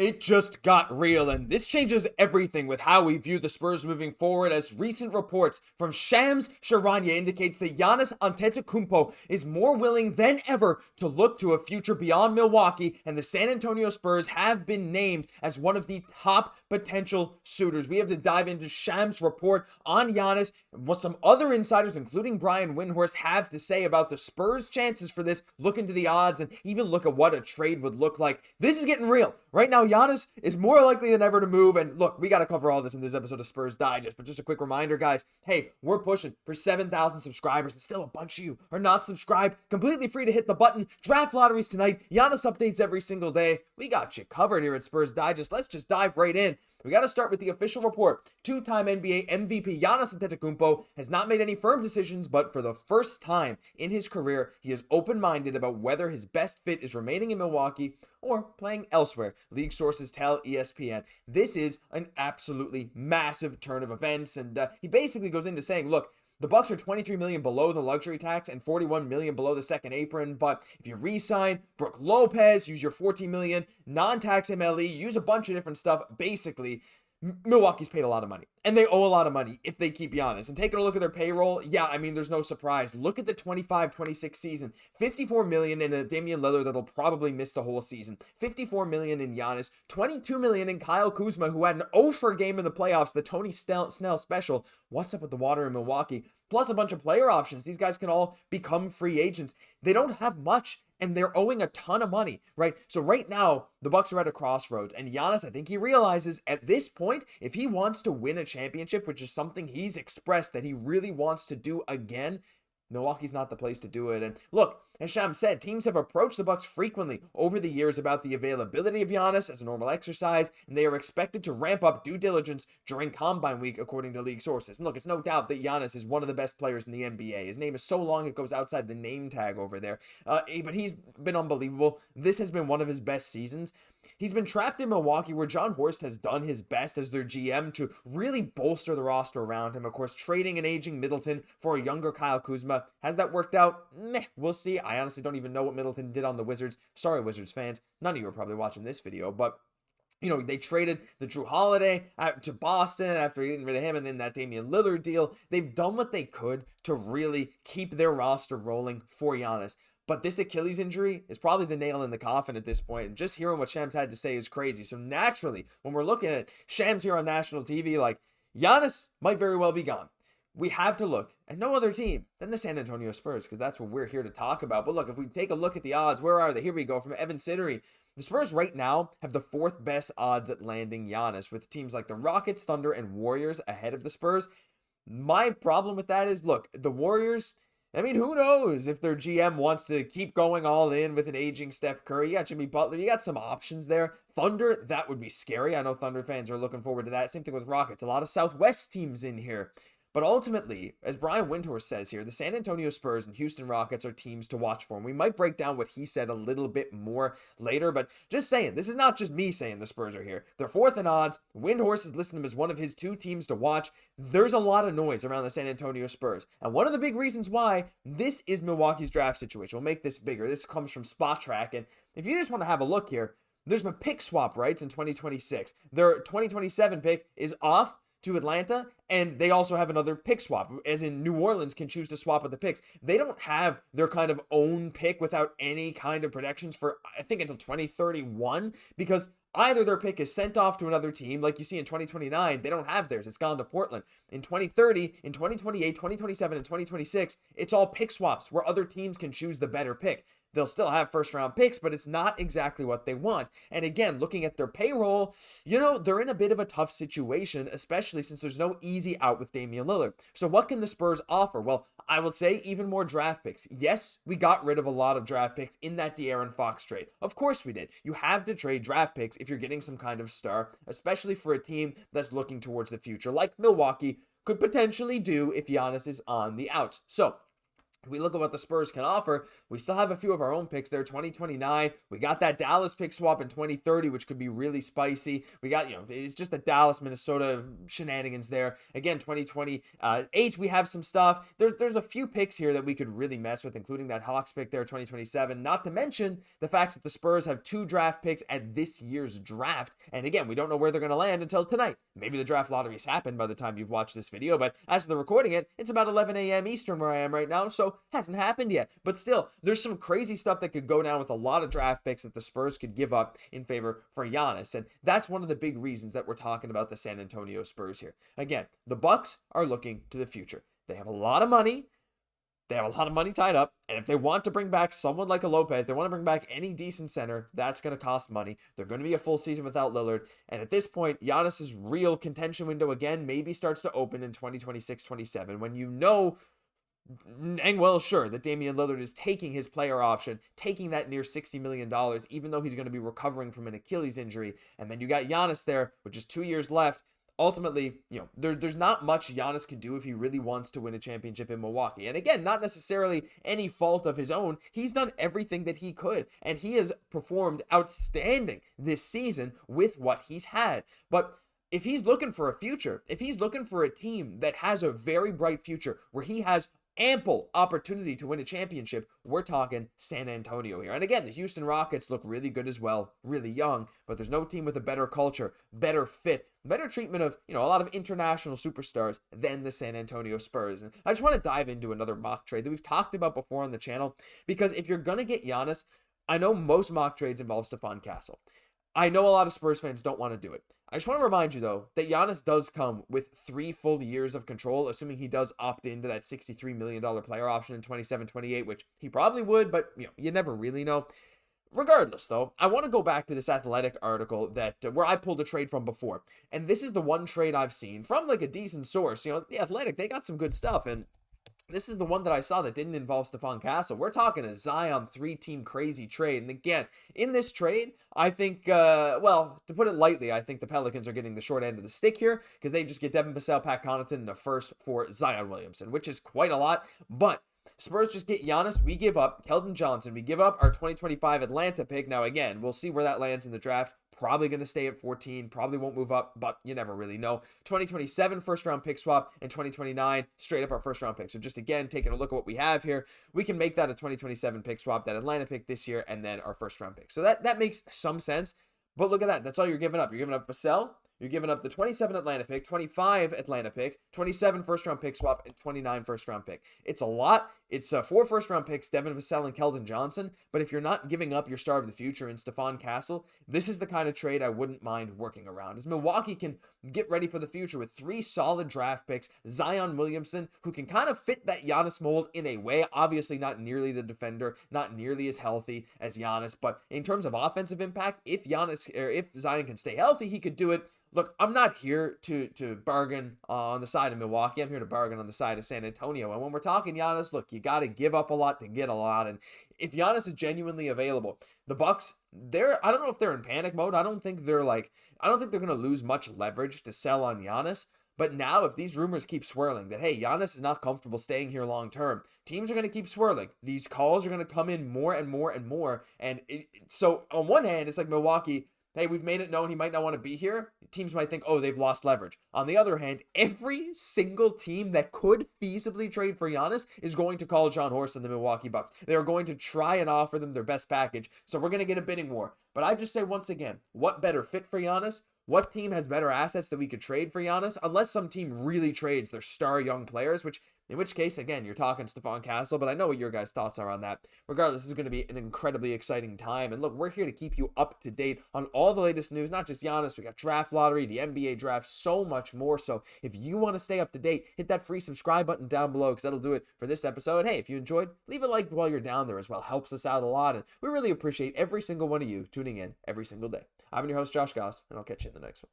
It just got real, and this changes everything with how we view the Spurs moving forward, as recent reports from Shams Charania indicates that Giannis Antetokounmpo is more willing than ever to look to a future beyond Milwaukee, and the San Antonio Spurs have been named as one of the top potential suitors. We have to dive into Shams' report on Giannis, what some other insiders, including Brian Windhorst, have to say about the Spurs' chances for this, look into the odds, and even look at what a trade would look like. This is getting real. Right now, Giannis is more likely than ever to move, and look, we got to cover all this in this episode of Spurs Digest, but just a quick reminder, guys, hey, we're pushing for 7,000 subscribers, and still a bunch of you are not subscribed. Completely free to hit the button. Draft lotteries tonight, Giannis updates every single day. We got you covered here at Spurs Digest. Let's just dive right in. We got to start with the official report. Two-time NBA MVP Giannis Antetokounmpo has not made any firm decisions, but for the first time in his career, he is open-minded about whether his best fit is remaining in Milwaukee or playing elsewhere. League sources tell ESPN. This is an absolutely massive turn of events, and he basically goes into saying, look, the Bucks are $23 million below the luxury tax and $41 million below the second apron, but if you re-sign Brook Lopez, use your $14 million non-tax MLE, use a bunch of different stuff, basically, Milwaukee's paid a lot of money, and they owe a lot of money if they keep Giannis. And taking a look at their payroll, yeah, I mean, there's no surprise. Look at the 25-26 season. $54 million in a Damian Lillard that'll probably miss the whole season. $54 million in Giannis. $22 million in Kyle Kuzma, who had an 0 game in the playoffs, the Tony Snell special. What's up with the water in Milwaukee? Plus a bunch of player options. These guys can all become free agents. They don't have much, and they're owing a ton of money, right? So right now, the Bucks are at a crossroads, and Giannis, I think he realizes at this point, if he wants to win a championship, which is something he's expressed that he really wants to do again, Milwaukee's not the place to do it. And look, as Shams said, teams have approached the Bucks frequently over the years about the availability of Giannis as a normal exercise, and they are expected to ramp up due diligence during Combine Week, according to league sources. And look, it's no doubt that Giannis is one of the best players in the NBA. His name is so long it goes outside the name tag over there. But he's been unbelievable. This has been one of his best seasons. He's been trapped in Milwaukee, where John Horst has done his best as their GM to really bolster the roster around him. Of course, trading an aging Middleton for a younger Kyle Kuzma. Has that worked out? Meh, we'll see. I honestly don't even know what Middleton did on the Wizards. Sorry, Wizards fans. None of you are probably watching this video, but they traded the Drew Holiday to Boston after getting rid of him, and then that Damian Lillard deal. They've done what they could to really keep their roster rolling for Giannis. But this Achilles injury is probably the nail in the coffin at this point. And just hearing what Shams had to say is crazy. So naturally, when we're looking at Shams here on national TV, like, Giannis might very well be gone. We have to look at no other team than the San Antonio Spurs, because that's what we're here to talk about. But look, if we take a look at the odds, where are they? Here we go, from Evan Sittery. The Spurs right now have the fourth best odds at landing Giannis, with teams like the Rockets, Thunder, and Warriors ahead of the Spurs. My problem with that is, look, the Warriors, I mean, who knows if their GM wants to keep going all in with an aging Steph Curry. You got Jimmy Butler. You got some options there. Thunder, that would be scary. I know Thunder fans are looking forward to that. Same thing with Rockets. A lot of Southwest teams in here. But ultimately, as Brian Windhorst says here, the San Antonio Spurs and Houston Rockets are teams to watch for. And we might break down what he said a little bit more later, but just saying, this is not just me saying the Spurs are here. They're fourth in odds. Windhorst has listed them as one of his two teams to watch. There's a lot of noise around the San Antonio Spurs. And one of the big reasons why this is Milwaukee's draft situation. We'll make this bigger. This comes from Spot Track. And if you just want to have a look here, there's been pick swap rights in 2026. Their 2027 pick is off to Atlanta, and they also have another pick swap, as in New Orleans can choose to swap with the picks. They don't have their kind of own pick without any kind of protections for, I think, until 2031, because either their pick is sent off to another team, like you see in 2029, they don't have theirs, it's gone to Portland. In 2030, in 2028, 2027, and 2026, it's all pick swaps, where other teams can choose the better pick. They'll still have first round picks, but it's not exactly what they want. And again, looking at their payroll, they're in a bit of a tough situation, especially since there's no easy out with Damian Lillard. So what can the Spurs offer? Well, I would say even more draft picks. Yes, we got rid of a lot of draft picks in that De'Aaron Fox trade. Of course we did. You have to trade draft picks if you're getting some kind of star, especially for a team that's looking towards the future, like Milwaukee could potentially do if Giannis is on the outs. So we look at what the Spurs can offer, we still have a few of our own picks there. 2029, we got that Dallas pick swap in 2030, which could be really spicy. We got, it's just the Dallas, Minnesota shenanigans there. Again, 2028, we have some stuff. There's a few picks here that we could really mess with, including that Hawks pick there, 2027. Not to mention the fact that the Spurs have 2 draft picks at this year's draft. And again, we don't know where they're going to land until tonight. Maybe the draft lotteries happened by the time you've watched this video, but as they're recording it, it's about 11 a.m. Eastern where I am right now, so hasn't happened yet. But still, there's some crazy stuff that could go down with a lot of draft picks that the Spurs could give up in favor for Giannis, and that's one of the big reasons that we're talking about the San Antonio Spurs here. Again, the Bucks are looking to the future. They have a lot of money. They have a lot of money tied up, and if they want to bring back someone like a Lopez, they want to bring back any decent center, that's going to cost money. They're going to be a full season without Lillard, and at this point, Giannis's real contention window again maybe starts to open in 2026-27 when you know dang well sure that Damian Lillard is taking his player option, taking that near $60 million, even though he's going to be recovering from an Achilles injury, and then you got Giannis there with just 2 years left. Ultimately, there's not much Giannis can do if he really wants to win a championship in Milwaukee. And again, not necessarily any fault of his own. He's done everything that he could, and he has performed outstanding this season with what he's had. But if he's looking for a future, if he's looking for a team that has a very bright future, where he has ample opportunity to win a championship, we're talking San Antonio here. And again, the Houston Rockets look really good as well, really young, but there's no team with a better culture, better fit, better treatment of, a lot of international superstars than the San Antonio Spurs. And I just want to dive into another mock trade that we've talked about before on the channel, because if you're going to get Giannis, I know most mock trades involve Stephon Castle. I know a lot of Spurs fans don't want to do it. I just want to remind you, though, that Giannis does come with 3 full years of control, assuming he does opt into that $63 million player option in 27-28, which he probably would, but, you never really know. Regardless, though, I want to go back to this Athletic article that where I pulled a trade from before. And this is the one trade I've seen from, a decent source. The Athletic, they got some good stuff, and this is the one that I saw that didn't involve Stephon Castle. We're talking a Zion 3-team crazy trade. And again, in this trade, I think, to put it lightly, I think the Pelicans are getting the short end of the stick here, because they just get Devin Vassell, Pat Connaughton, and a first for Zion Williamson, which is quite a lot. But Spurs just get Giannis. We give up Keldon Johnson. We give up our 2025 Atlanta pick. Now, again, we'll see where that lands in the draft. Probably going to stay at 14, probably won't move up, but you never really know. 2027 first round pick swap, and 2029 straight up our first round pick. So just again, taking a look at what we have here, we can make that a 2027 pick swap, that Atlanta pick this year, and then our first round pick. So that makes some sense, but look at that. That's all you're giving up. You're giving up Vassell. You're giving up the 27 Atlanta pick, 25 Atlanta pick, 27 first round pick swap, and 29 first round pick. It's a lot. It's 4 first round picks, Devin Vassell and Keldon Johnson. But if you're not giving up your star of the future in Stephon Castle, this is the kind of trade I wouldn't mind working around. As Milwaukee can get ready for the future with 3 solid draft picks, Zion Williamson, who can kind of fit that Giannis mold in a way. Obviously not nearly the defender, not nearly as healthy as Giannis, but in terms of offensive impact, if Zion can stay healthy, he could do it. Look, I'm not here to bargain on the side of Milwaukee. I'm here to bargain on the side of San Antonio. And when we're talking Giannis, look, you got to give up a lot to get a lot. And if Giannis is genuinely available, the Bucks, I don't know if they're in panic mode. I don't think they're going to lose much leverage to sell on Giannis. But now, if these rumors keep swirling that, hey, Giannis is not comfortable staying here long term, teams are going to keep swirling. These calls are going to come in more and more and more. And so on one hand, it's like Milwaukee, hey, we've made it known he might not want to be here. Teams might think, oh, they've lost leverage. On the other hand, every single team that could feasibly trade for Giannis is going to call John Horst and the Milwaukee Bucks. They are going to try and offer them their best package. So we're going to get a bidding war. But I just say once again, what better fit for Giannis? What team has better assets that we could trade for Giannis? Unless some team really trades their star young players, in which case, again, you're talking Stephon Castle, but I know what your guys' thoughts are on that. Regardless, this is going to be an incredibly exciting time. And look, we're here to keep you up to date on all the latest news, not just Giannis. We got draft lottery, the NBA draft, so much more. So if you want to stay up to date, hit that free subscribe button down below, because that'll do it for this episode. Hey, if you enjoyed, leave a like while you're down there as well. Helps us out a lot. And we really appreciate every single one of you tuning in every single day. I've been your host, Josh Gosse, and I'll catch you in the next one.